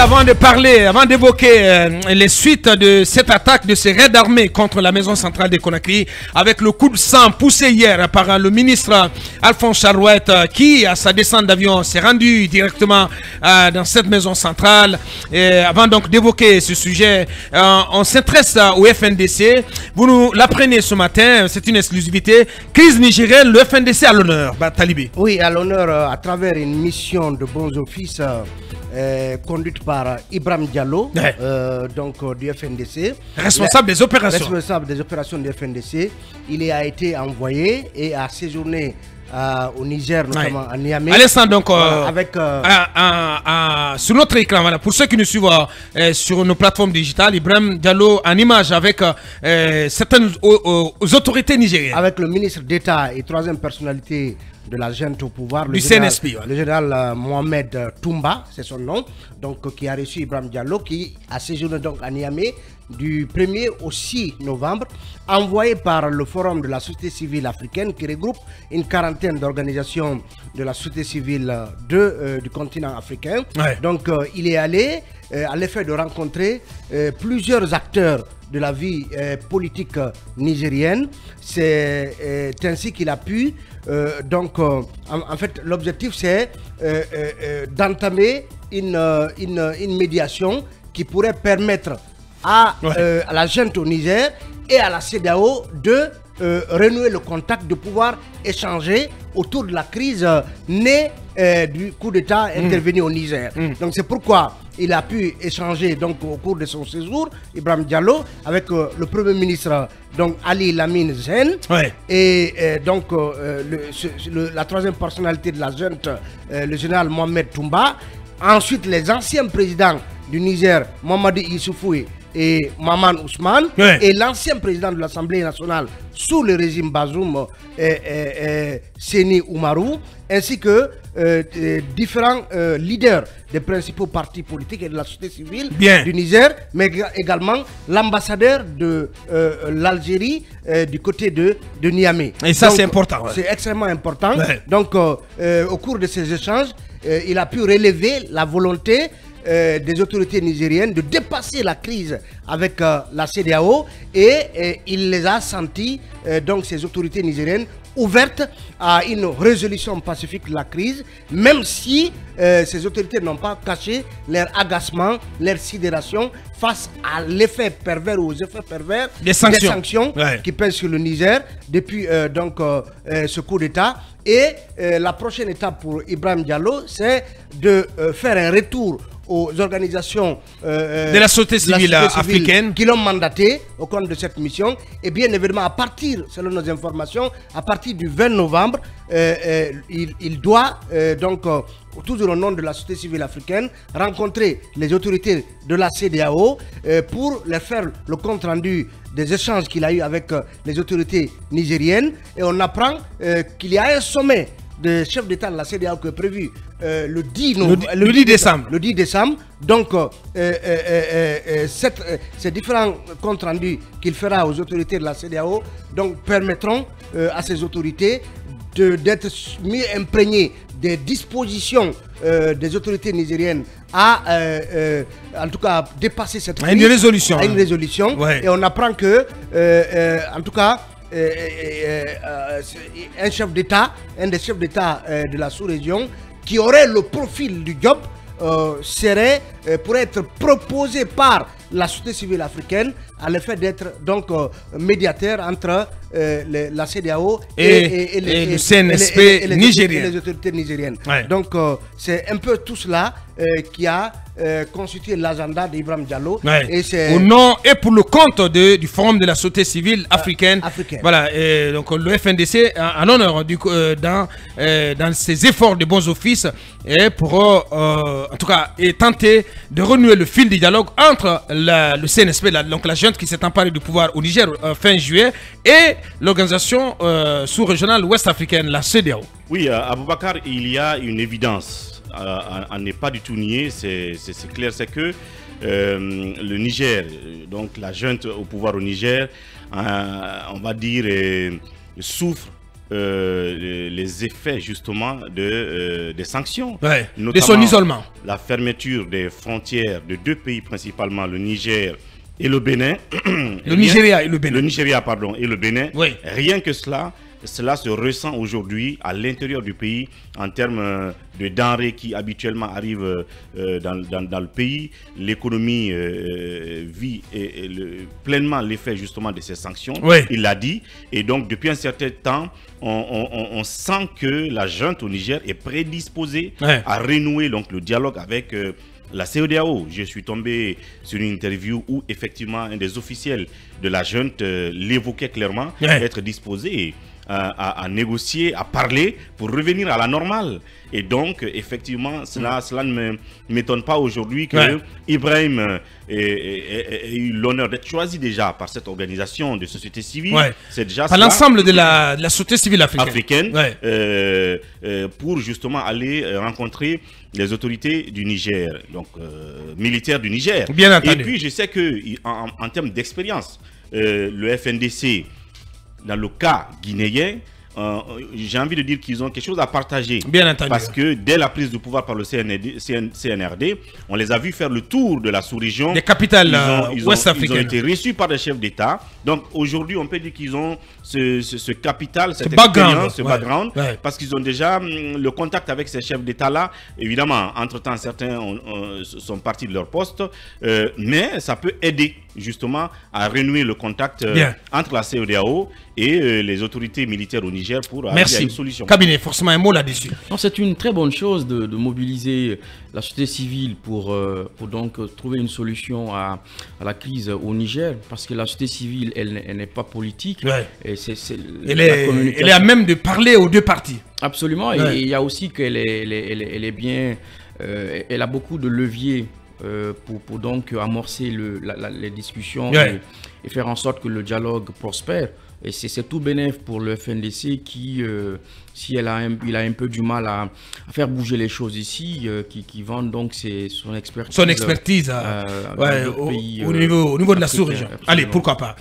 avant de parler, avant d'évoquer les suites de cette attaque, de ces raids armés contre la maison centrale de Conakry, avec le coup de sang poussé hier par le ministre Alphonse Charouette, qui, à sa descente d'avion, s'est rendu directement dans cette maison centrale. Et avant donc d'évoquer ce sujet, on s'intéresse au FNDC. Vous nous l'apprenez ce matin, c'est une exclusivité. Crise nigérienne, le FNDC à l'honneur, Talibé. Oui, à l'honneur à travers une mission de bons offices conduite par Ibrahim Diallo, donc du FNDC. Responsable des opérations. Responsable des opérations du FNDC. Il a été envoyé et a séjourné au Niger, notamment à Niamey. À l'instant, donc, avec, sur notre écran, voilà, pour ceux qui nous suivent sur nos plateformes digitales, Ibrahim Diallo en image avec certaines autorités nigériennes. Avec le ministre d'État et troisième personnalité de la junte au pouvoir, du CNSP, le général Mohamed Toumba, c'est son nom, donc qui a reçu Ibrahim Diallo, qui a séjourné donc à Niamey du 1er au 6 novembre, envoyé par le Forum de la société civile africaine qui regroupe une quarantaine d'organisations de la société civile du continent africain. Donc il est allé à l'effet de rencontrer plusieurs acteurs de la vie politique nigérienne. C'est ainsi qu'il a pu en fait, l'objectif c'est d'entamer une médiation qui pourrait permettre à la junte au Niger et à la CEDEAO de renouer le contact, de pouvoir échanger autour de la crise née du coup d'État intervenu au Niger. Donc c'est pourquoi il a pu échanger donc au cours de son séjour, Ibrahim Diallo, avec le Premier ministre donc Ali Lamine Zen et donc la troisième personnalité de la junte, le général Mohamed Toumba. Ensuite, les anciens présidents du Niger, Mamadou Issoufou et Maman Ousmane, et l'ancien président de l'Assemblée nationale sous le régime Bazoum, Séni Oumarou, ainsi que différents leaders des principaux partis politiques et de la société civile du Niger, mais également l'ambassadeur de l'Algérie du côté de Niamey. Et ça, c'est important. C'est extrêmement important. Donc, au cours de ces échanges, il a pu relever la volonté des autorités nigériennes de dépasser la crise avec la CEDEAO et il les a sentis, donc ces autorités nigériennes, ouvertes à une résolution pacifique de la crise, même si ces autorités n'ont pas caché leur agacement, leur sidération face à l'effet pervers ou aux effets pervers des sanctions qui pèsent sur le Niger depuis ce coup d'État. Et la prochaine étape pour Ibrahim Diallo, c'est de faire un retour aux organisations de la société civile africaine qui l'ont mandaté au compte de cette mission. Et bien évidemment, à partir, selon nos informations, à partir du 20 novembre, il doit toujours au nom de la société civile africaine, rencontrer les autorités de la CEDEAO pour leur faire le compte rendu des échanges qu'il a eu avec les autorités nigériennes. Et on apprend qu'il y a un sommet de chef d'État de la CEDEAO qui est prévu le 10 décembre. Le 10 décembre. Donc, ces différents comptes rendus qu'il fera aux autorités de la CEDEAO permettront à ces autorités d'être mieux imprégnées des dispositions des autorités nigériennes à en tout cas dépasser cette crise, une résolution. À une résolution. Et on apprend que en tout cas un chef d'État, un des chefs d'État de la sous-région qui aurait le profil du job pourrait être proposé par la société civile africaine à l'effet d'être donc médiateur entre la CEDEAO et le CNSP nigérien. Et les autorités nigériennes. Donc c'est un peu tout cela qui a constitué l'agenda d'Ibrahim Diallo. Au nom et pour le compte du Forum de la société civile africaine. Voilà, et donc le FNDC en honneur dans ses efforts de bons offices et pour en tout cas tenter de renouer le fil du dialogue entre le CNSP, donc la junte qui s'est emparée du pouvoir au Niger fin juillet, et l'organisation sous-régionale ouest-africaine, la CEDEAO. Oui, Aboubakar, il y a une évidence à ne pas du tout nier, c'est clair, c'est que le Niger, donc la junte au pouvoir au Niger, on va dire, souffre les effets justement des sanctions, de son isolement. La fermeture des frontières de 2 pays principalement, le Niger et le Bénin. Le Nigeria et le Bénin. Le Nigeria, pardon, et le Bénin. Oui. Rien que cela se ressent aujourd'hui à l'intérieur du pays en termes de denrées qui habituellement arrivent dans le pays. L'économie vit pleinement l'effet justement de ces sanctions. Oui. Il l'a dit. Et donc depuis un certain temps, on sent que la junte au Niger est prédisposée à renouer donc, le dialogue avec la CEDEAO. Je suis tombé sur une interview où effectivement un des officiels de la junte l'évoquait clairement, être disposé à négocier, à parler pour revenir à la normale. Et donc, effectivement, cela ne m'étonne pas aujourd'hui que Ibrahim ait eu l'honneur d'être choisi déjà par cette organisation de société civile. C'est déjà par l'ensemble de la société civile africaine. Pour justement aller rencontrer les autorités du Niger, donc militaires du Niger. Bien entendu. Et puis, je sais qu'en termes d'expérience, le FNDC, dans le cas guinéen, j'ai envie de dire qu'ils ont quelque chose à partager. Bien entendu. Parce que dès la prise de pouvoir par le CNRD, on les a vus faire le tour de la sous-région. Des capitales ouest-africaines. Ils ont été reçus par des chefs d'État. Donc aujourd'hui, on peut dire qu'ils ont ce capital, cette expérience, ce background, parce qu'ils ont déjà le contact avec ces chefs d'État-là. Évidemment, entre-temps, certains sont partis de leur poste, mais ça peut aider justement à renouer le contact entre la CEDEAO et les autorités militaires au Niger pour arriver à une solution. Cabinet, forcément un mot là-dessus. C'est une très bonne chose de mobiliser la société civile pour donc trouver une solution à la crise au Niger, parce que la société civile, elle n'est pas politique. Et elle est à même de parler aux 2 parties. Absolument. Et il y a aussi qu'elle est bien, elle a beaucoup de leviers pour donc amorcer les discussions et faire en sorte que le dialogue prospère. Et c'est tout bénéf pour le FNDC qui, si il a un peu du mal à faire bouger les choses ici, qui vend donc son expertise. Son expertise au niveau de la sous-région. Allez, pourquoi pas.